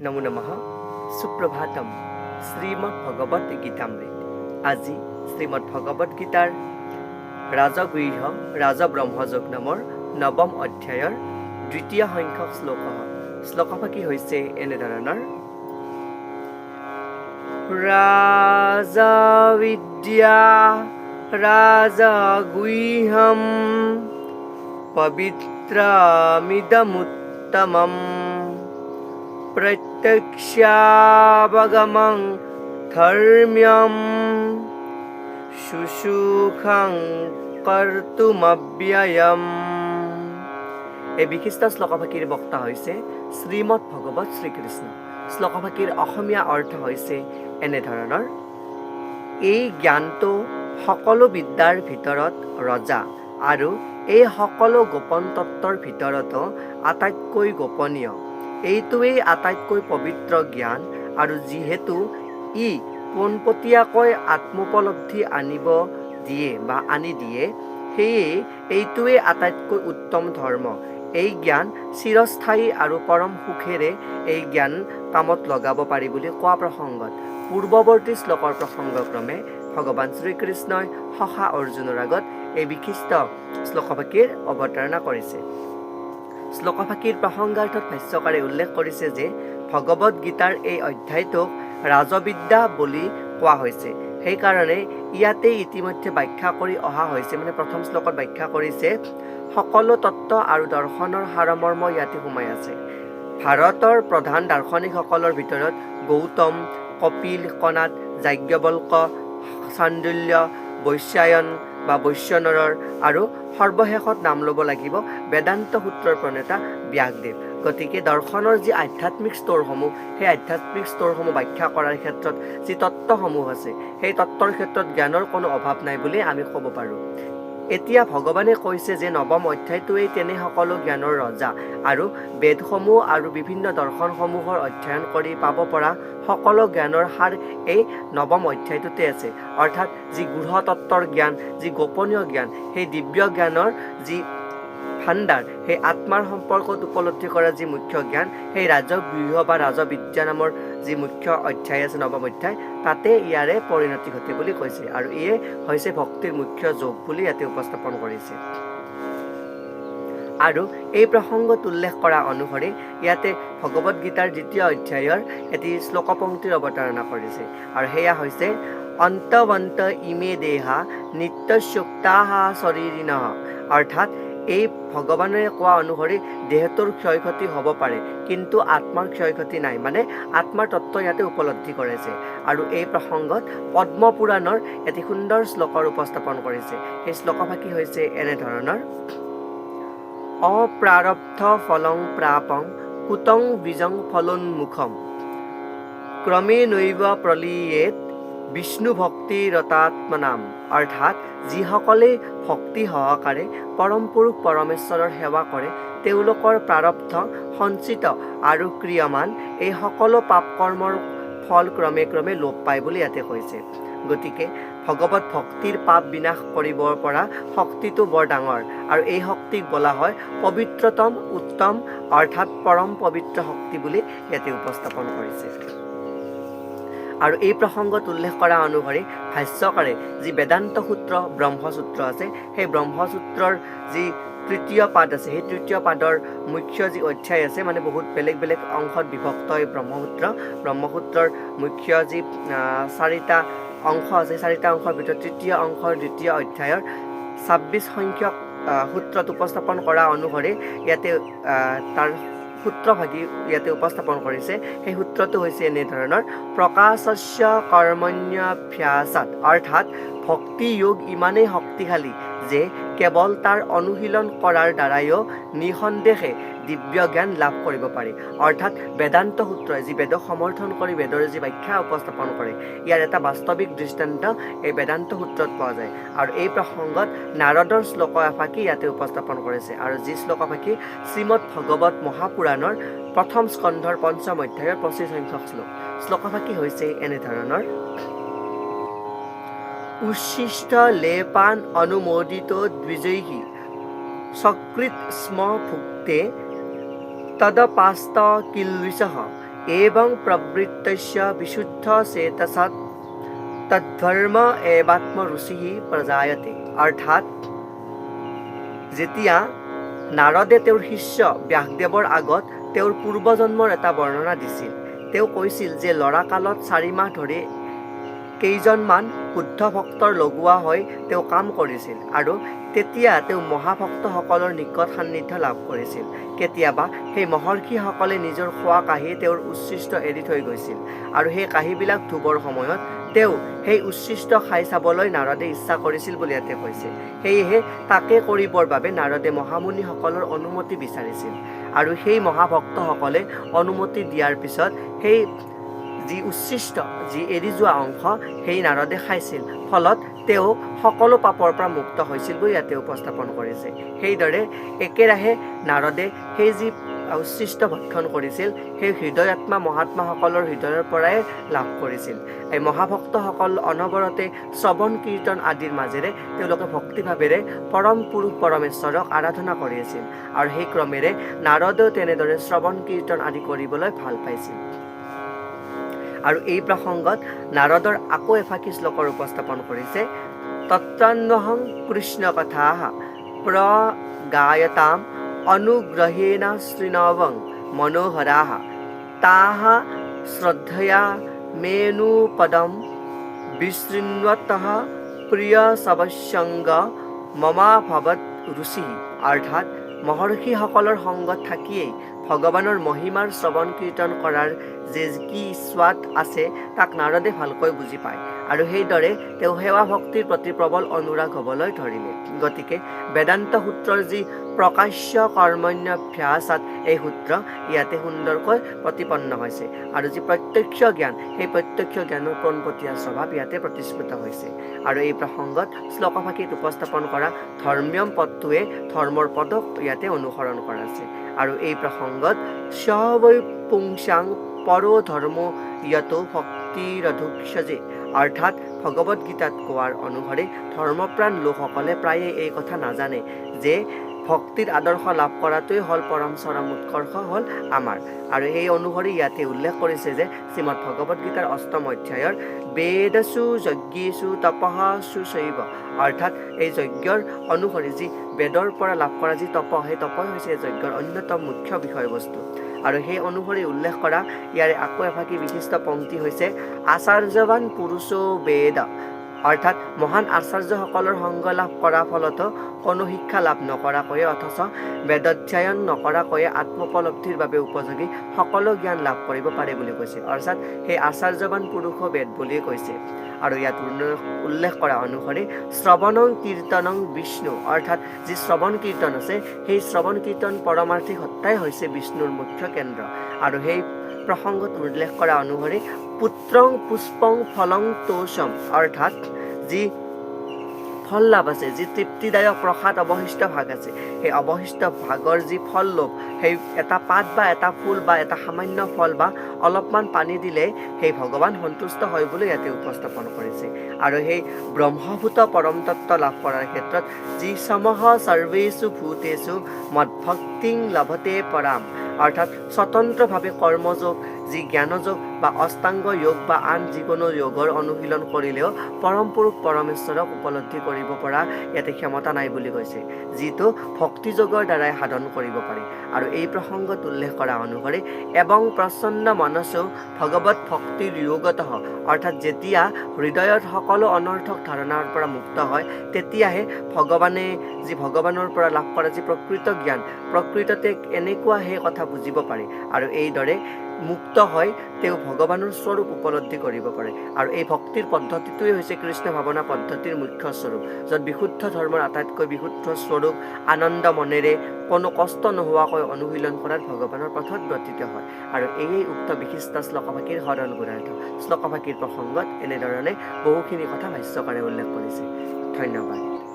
নমো নমঃ সুপ্ৰভাতম শ্ৰীমদ্ ভগবত গীতামৃত। আজি শ্ৰীমদ্ ভগবত গীতাৰ ৰাজগৃহ ৰাজব্ৰহ্মযোগ নামৰ নৱম অধ্যায়ৰ দ্বিতীয় সংখ্যক শ্লোকফাকি হৈছে এনেধৰণৰ: ৰাজবিদ্যা ৰাজগৃহম পবিত্ৰমিদমুত্তমম প্ৰত্যক্ষাৱগমং ধৰ্ম্যম শুশ্ৰূষাং কৰ্তুমব্যয়ম। এই বিশিষ্ট শ্লোকফাকিৰ বক্তা হৈছে শ্ৰীমৎ ভগৱত শ্ৰীকৃষ্ণ। শ্লোকফাকিৰ অসমীয়া অৰ্থ হৈছে এনেধৰণৰ: এই জ্ঞানটো সকলো বিদ্যাৰ ভিতৰত ৰজা আৰু এই সকলো গোপন তত্ত্বৰ ভিতৰতো আটাইতকৈ গোপনীয়। এইটোৱেই আটাইতকৈ পবিত্ৰ জ্ঞান, আৰু যিহেতু ই পোনপটীয়াকৈ আত্মোপলব্ধি আনি দিয়ে, সেয়ে এইটোৱেই আটাইতকৈ উত্তম ধৰ্ম। এই জ্ঞান চিৰস্থায়ী আৰু পৰম সুখেৰে এই জ্ঞান কামত লগাব পাৰি বুলি কোৱা প্ৰসংগত পূৰ্বৱৰ্তী শ্লোকৰ প্ৰসংগক্ৰমে ভগৱান শ্ৰীকৃষ্ণই সখা অৰ্জুনৰ আগত এই বিশিষ্ট শ্লোকফাকিৰ অৱতাৰণা কৰিছে। শ্লোকফাকিৰ প্ৰসংগাৰ্থত ভাষ্যকাৰে উল্লেখ কৰিছে যে ভগৱত গীতাৰ এই অধ্যায়টোক ৰাজবিদ্যা বুলি কোৱা হৈছে। সেইকাৰণে ইয়াতে ইতিমধ্যে ব্যাখ্যা কৰি অহা হৈছে, প্ৰথম শ্লোকত ব্যাখ্যা কৰিছে সকলো তত্ত্ব আৰু দৰ্শনৰ সাৰমৰ্ম ইয়াতে সোমাই আছে। ভাৰতৰ প্ৰধান দাৰ্শনিকসকলৰ ভিতৰত গৌতম, কপিল, কণাদ, যাজ্ঞবল্ক, চাণ্ডুল্য, বৈশ্যায়ন বা বৈশ্যনৰৰ আৰু সৰ্বশেষত নাম ল'ব লাগিব বেদান্ত সূত্ৰৰ প্ৰণেতা ব্যাসদেৱ। গতিকে দৰ্শনৰ যি আধ্যাত্মিক স্তৰসমূহ, সেই আধ্যাত্মিক স্তৰসমূহ ব্যাখ্যা কৰাৰ ক্ষেত্ৰত যি তত্ত্বসমূহ আছে, সেই তত্ত্বৰ ক্ষেত্ৰত জ্ঞানৰ কোনো অভাৱ নাই বুলি আমি ক'ব পাৰোঁ। এতিয়া ভগৱানে কৈছে যে নৱম অধ্যায়টোৱেই তেনে সকলো জ্ঞানৰ ৰজা, আৰু বেদসমূহ আৰু বিভিন্ন দৰ্শনসমূহৰ অধ্যয়ন কৰি পাব পৰা সকলো জ্ঞানৰ সাৰ এই নৱম অধ্যায়টোতে আছে। অৰ্থাৎ যি গূঢ় তত্ত্বৰ জ্ঞান, যি গোপনীয় জ্ঞান, সেই দিব্য জ্ঞানৰ যি ভাণ্ডাৰ, সেই আত্মাৰ সম্পৰ্কত উপলব্ধি কৰা যি মুখ্য জ্ঞান, সেই ৰাজগৃহ বা ৰাজবিদ্যা নামৰ যি মুখ্য অধ্যায় আছে, নৱম অধ্যায়, তাতে ইয়াৰে পৰিণতি ঘটে বুলি কৈছে। আৰু ইয়ে হৈছে ভক্তিৰ মুখ্য যোগ বুলি ইয়াতে উপস্থাপন কৰিছে। আৰু এই প্ৰসংগত উল্লেখ কৰা অনুসৰি ইয়াতে ভগৱত গীতাৰ দ্বিতীয় অধ্যায়ৰ এটি শ্লোকপংক্তিৰ অৱতাৰণা কৰিছে, আৰু সেয়া হৈছে: অন্তৱন্ত ইমে দেহা নিত্যসুক্তাঃ শৰীৰিণঃ। অৰ্থাৎ এই ভগৱানে কোৱা অনুসৰি দেহটোৰ ক্ষয় ক্ষতি হ'ব পাৰে, কিন্তু আত্মাৰ ক্ষয় ক্ষতি নাই, আত্মাৰ তত্ত্ব ইয়াতে উপলব্ধি কৰিছে। আৰু এই প্ৰসংগত পদ্ম পুৰাণৰ এটি সুন্দৰ শ্লোকৰ উপস্থাপন কৰিছে। সেই শ্লোকফাকি হৈছে এনেধৰণৰ: অপ্ৰাৰব্ধ ফলং প্ৰাপং কুতং বীজং ফলোন্মুখম ক্ৰমেণৈব প্ৰলীয়েত বিষ্ণু ভক্তি ৰতাত্মনাম। অৰ্থাৎ যিসকলে ভক্তি সহকাৰে পৰম পুৰুষ পৰমেশ্বৰৰ সেৱা কৰে, তেওঁলোকৰ প্ৰাৰব্ধ সঞ্চিত আৰু ক্ৰিয়মান এই সকলো পাপ কৰ্মৰ ফল ক্ৰমে ক্ৰমে লোপ পায় বুলি ইয়াতে কৈছে। গতিকে ভগৱত ভক্তিৰ পাপ বিনাশ কৰিব পৰা শক্তিটো বৰ ডাঙৰ, আৰু এই শক্তিক বোলা হয় পবিত্ৰতম উত্তম, অৰ্থাৎ পৰম পবিত্ৰ শক্তি বুলি ইয়াতে উপস্থাপন কৰিছে। আৰু এই প্ৰসংগত উল্লেখ কৰা অনুসৰি ভাষ্যকাৰে যি বেদান্ত সূত্ৰ ব্ৰহ্মসূত্ৰ আছে, সেই ব্ৰহ্মসূত্ৰৰ যি তৃতীয় পাদ আছে, সেই তৃতীয় পাদৰ মুখ্য যি অধ্যায় আছে, বহুত বেলেগ বেলেগ অংশত বিভক্ত এই ব্ৰহ্মসূত্ৰৰ মুখ্য যি চাৰিটা অংশ আছে, চাৰিটা অংশৰ ভিতৰত তৃতীয় অংশৰ দ্বিতীয় অধ্যায়ৰ 26 সংখ্যক সূত্ৰত উপস্থাপন কৰা অনুসৰি ইয়াতে তাৰ সূত্ৰভাগী ইয়াতে উপস্থাপন কৰিছে। সেই সূত্ৰটো হৈছে এনেধৰণৰ: প্ৰকাশস্য কৰ্মণ্যভ্যাসাত। অৰ্থাৎ ভক্তি যোগ ইমানেই শক্তিশালী যে কেৱল তাৰ অনুশীলন কৰাৰ দ্বাৰাইও নিঃসন্দেহে দিব্য জ্ঞান লাভ কৰিব পাৰি। অৰ্থাৎ বেদান্ত সূত্ৰই যি বেদক সমৰ্থন কৰি বেদৰ যি ব্যাখ্যা উপস্থাপন কৰে, ইয়াৰ এটা বাস্তৱিক দৃষ্টান্ত এই বেদান্ত সূত্ৰত পোৱা যায়। আৰু এই প্ৰসংগত নাৰদৰ শ্লোক এফাকি ইয়াতে উপস্থাপন কৰিছে, আৰু যি শ্লোকফাকি শ্ৰীমৎ ভগৱত মহাপুৰাণৰ প্ৰথম স্কন্ধৰ 5ম অধ্যায়ৰ 25 সংখ্যক শ্লোকফাকি হৈছে এনেধৰণৰ: উচ্ছিষ্ট লেপান অনুমোদিত দ্বিজৈঃ সকৃত স্ম ভুক্তে তদপাস্ত কিল্বিষঃ एवं प्रवृत्तस्य विशुद्ध चेतसा तद्धर्म एवात्मरुचिः प्रजायते। অৰ্থাৎ যেতিয়া নাৰদে তেওঁৰ শিষ্য ব্যাসদেৱৰ আগত তেওঁৰ পূৰ্বজন্মৰ এটা বৰ্ণনা দিছিল, তেওঁ কৈছিল যে ল'ৰা কালত 4 মাহ ধৰি কেইজনমান শুদ্ধ ভক্তৰ লগোৱা হৈ তেওঁ কাম কৰিছিল আৰু তেতিয়া তেওঁ মহাভক্তসকলৰ নিকট সান্নিধ্য লাভ কৰিছিল। কেতিয়াবা সেই মহৰ্ষিসকলে নিজৰ খোৱা কাঁহী তেওঁৰ উচ্ছিষ্ট এৰি থৈ গৈছিল আৰু সেই কাঁহীবিলাক ধুবৰ সময়ত তেওঁ সেই উচ্ছিষ্ট খাই চাবলৈ নাৰদে ইচ্ছা কৰিছিল বুলি ইয়াতে কৈছে। সেয়েহে তাকে কৰিবৰ বাবে নাৰদে মহামুনিসকলৰ অনুমতি বিচাৰিছিল আৰু সেই মহাভক্তসকলে অনুমতি দিয়াৰ পিছত সেই যি উচ্ছিষ্ট যি এৰি যোৱা অংশ সেই নাৰদে খাইছিল, ফলত তেওঁ সকলো পাপৰ পৰা মুক্ত হৈছিল বুলি ইয়াতে উপস্থাপন কৰিছে। সেইদৰে একেৰাহে নাৰদে সেই যি উচ্ছিষ্ট ভক্ষণ কৰিছিল সেই হৃদয়াত্মা মহাত্মাসকলৰ হৃদয়ৰ পৰাই লাভ কৰিছিল। এই মহাভক্তসকল অনবৰতে শ্ৰৱণ কীৰ্তন আদিৰ মাজেৰে তেওঁলোকে ভক্তিভাৱেৰে পৰম পুৰুষ পৰমেশ্বৰক আৰাধনা কৰি আছিল আৰু সেই ক্ৰমেৰে নাৰদেও তেনেদৰে শ্ৰৱণ কীৰ্তন আদি কৰিবলৈ ভাল পাইছিল। আৰু এই প্ৰসংগত নাৰদৰ আকৌ এফাকি শ্লোকৰ উপস্থাপন কৰিছে। তত্ৰান্বহং কৃষ্ণ কথাঃ প্ৰগায়তাম অনুগ্रहेণ শৃণৱং মনোহৰাঃ তাঃ শ্ৰদ্ধয়া মেনুপদম বিশৃণ্বতঃ প্ৰিয় সবসংগ মমাভৱৎ ৰুচিঃ। অৰ্থাৎ মহৰ্ষিসকলৰ সংগত থাকিয়েই ভগৱানৰ মহিমাৰ শ্ৰৱণ কীৰ্তন কৰাৰ যে কি স্বাদ আছে তাক নাৰদে ভালকৈ বুজি পায় আৰু সেইদৰে তেওঁ সেৱা ভক্তিৰ প্ৰতি প্ৰবল অনুৰাগ হ'বলৈ ধৰিলে। গতিকে বেদান্ত সূত্ৰৰ যি প্ৰকাশ্য কৰ্মণ্যভ্যাসাত এই সূত্ৰ ইয়াতে সুন্দৰকৈ প্ৰতিপন্ন হৈছে আৰু যি প্ৰত্যক্ষ জ্ঞান সেই প্ৰত্যক্ষ জ্ঞানৰ পোনপটীয়া স্বভাৱ ইয়াতে প্ৰতিস্ফুত হৈছে। আৰু এই প্ৰসংগত শ্লোকভাষীত উপস্থাপন কৰা ধৰ্ম্যম পদটোৱে ধৰ্মৰ পদক ইয়াতে অনুসৰণ কৰা আছে। আৰু এই প্ৰসংগত সবৈ পুংসাং পৰো ধৰ্ম ইয়াতো ভক্তিৰধুক্ষজে, অৰ্থাৎ ভগৱত গীতাত কোৱাৰ অনুসৰি ধৰ্মপ্ৰাণ লোকসকলে প্ৰায়ে এই কথা নাজানে যে ভক্তিৰ আদৰ্শ লাভ কৰাটোৱেই হ'ল পৰম চৰম উৎকৰ্ষ হ'ল আমাৰ। আৰু সেই অনুসৰি ইয়াতে উল্লেখ কৰিছে যে শ্ৰীমদ ভগৱত গীতাৰ 8ম অধ্যায়ৰ বেদসু যজ্ঞেষু তপঃ চৈব, অৰ্থাৎ এই যজ্ঞৰ অনুসৰি যি বেদৰ পৰা লাভ কৰা যি তপ, সেই তপই হৈছে যজ্ঞৰ অন্যতম মুখ্য বিষয়বস্তু। আৰু সেই অনুসৰি উল্লেখ কৰা ইয়াৰে আকৌ এফাকি বিশিষ্ট পংক্তি হৈছে আচাৰ্যৱান পুৰুষ বেদ, অৰ্থাৎ মহান আচাৰ্যসকলৰ সংগ লাভ কৰাৰ ফলতো কোনো শিক্ষা লাভ নকৰাকৈয়ে অথচ বেদধ্যায়ন নকৰাকৈয়ে আত্মোপলব্ধিৰ বাবে উপযোগী সকলো জ্ঞান লাভ কৰিব পাৰে বুলি কৈছে। অৰ্থাৎ সেই আচাৰ্যৱান পুৰুষ বেদ বুলিয়ে কৈছে। আৰু ইয়াত উল্লেখ কৰা অনুসৰি শ্ৰৱণং কীৰ্তনং বিষ্ণু, অৰ্থাৎ যি শ্ৰৱণ কীৰ্তন আছে সেই শ্ৰৱণ কীৰ্তন পৰমাৰ্থিক সত্তাই হৈছে বিষ্ণুৰ মুখ্য কেন্দ্ৰ। আৰু সেই প্ৰসংগত উল্লেখ কৰা অনুসৰি পুত্ৰং পুষ্পং ফলং তোষম, অৰ্থাৎ যি ফল লাভ আছে, যি তৃপ্তিদায়ক প্ৰসাদ অৱশিষ্ট ভাগ আছে, সেই অৱশিষ্ট ভাগৰ যি ফল লোভ, সেই এটা পাত বা এটা ফুল বা এটা সামান্য ফল বা অলপমান পানী দিলে সেই ভগৱান সন্তুষ্ট হয় বুলি ইয়াতে উপস্থাপন কৰিছে। আৰু সেই ব্ৰহ্মভূত পৰম তত্ত্ব লাভ কৰাৰ ক্ষেত্ৰত যি সমহ সৰ্বেষু ভূতেষু মদভক্তিং লভতে পৰাম, অৰ্থাৎ স্বতন্ত্ৰভাৱে কৰ্মযোগ, যি জ্ঞানযোগ বা অষ্টাংগ যোগ বা আন যিকোনো যোগৰ অনুশীলন কৰিলেও পৰম পুৰুষ পৰমেশ্বৰক উপলব্ধি কৰিব পৰা ইয়াতে ক্ষমতা নাই বুলি কৈছে, যিটো ভক্তি যোগৰ দ্বাৰাই সাধন কৰিব পাৰি। আৰু এই প্ৰসংগত উল্লেখ কৰা অনুসৰি এবং প্ৰসন্ন মনসো ভগৱত ভক্তিৰ যোগতঃ, অৰ্থাৎ যেতিয়া হৃদয়ত সকলো অনৰ্থক ধাৰণাৰ পৰা মুক্ত হয় তেতিয়াহে ভগৱানে যি ভগৱানৰ পৰা লাভ কৰা যি প্ৰকৃত জ্ঞান, প্ৰকৃততে এনেকুৱা সেই কথা বুজিব পাৰে আৰু এইদৰে মুক্ত হয় তেওঁ ভগৱানৰ স্বৰূপ উপলব্ধি কৰিব পাৰে। আৰু এই ভক্তিৰ পদ্ধতিটোৱে হৈছে কৃষ্ণ ভাৱনা পদ্ধতিৰ মুখ্য স্বৰূপ, য'ত বিশুদ্ধ ধৰ্মৰ আটাইতকৈ বিশুদ্ধ স্বৰূপ আনন্দ মনেৰে কোনো কষ্ট নোহোৱাকৈ অনুশীলন কৰাত ভগৱানৰ পথত ব্ৰতীত হয়। আৰু এই উক্ত বিশিষ্ট শ্লোকভাষীৰ সৰল গুণাৰ্থ। শ্লোকভাষীৰ প্ৰসংগত এনেধৰণে বহুখিনি কথা ভাষ্যকাৰে উল্লেখ কৰিছে। ধন্যবাদ।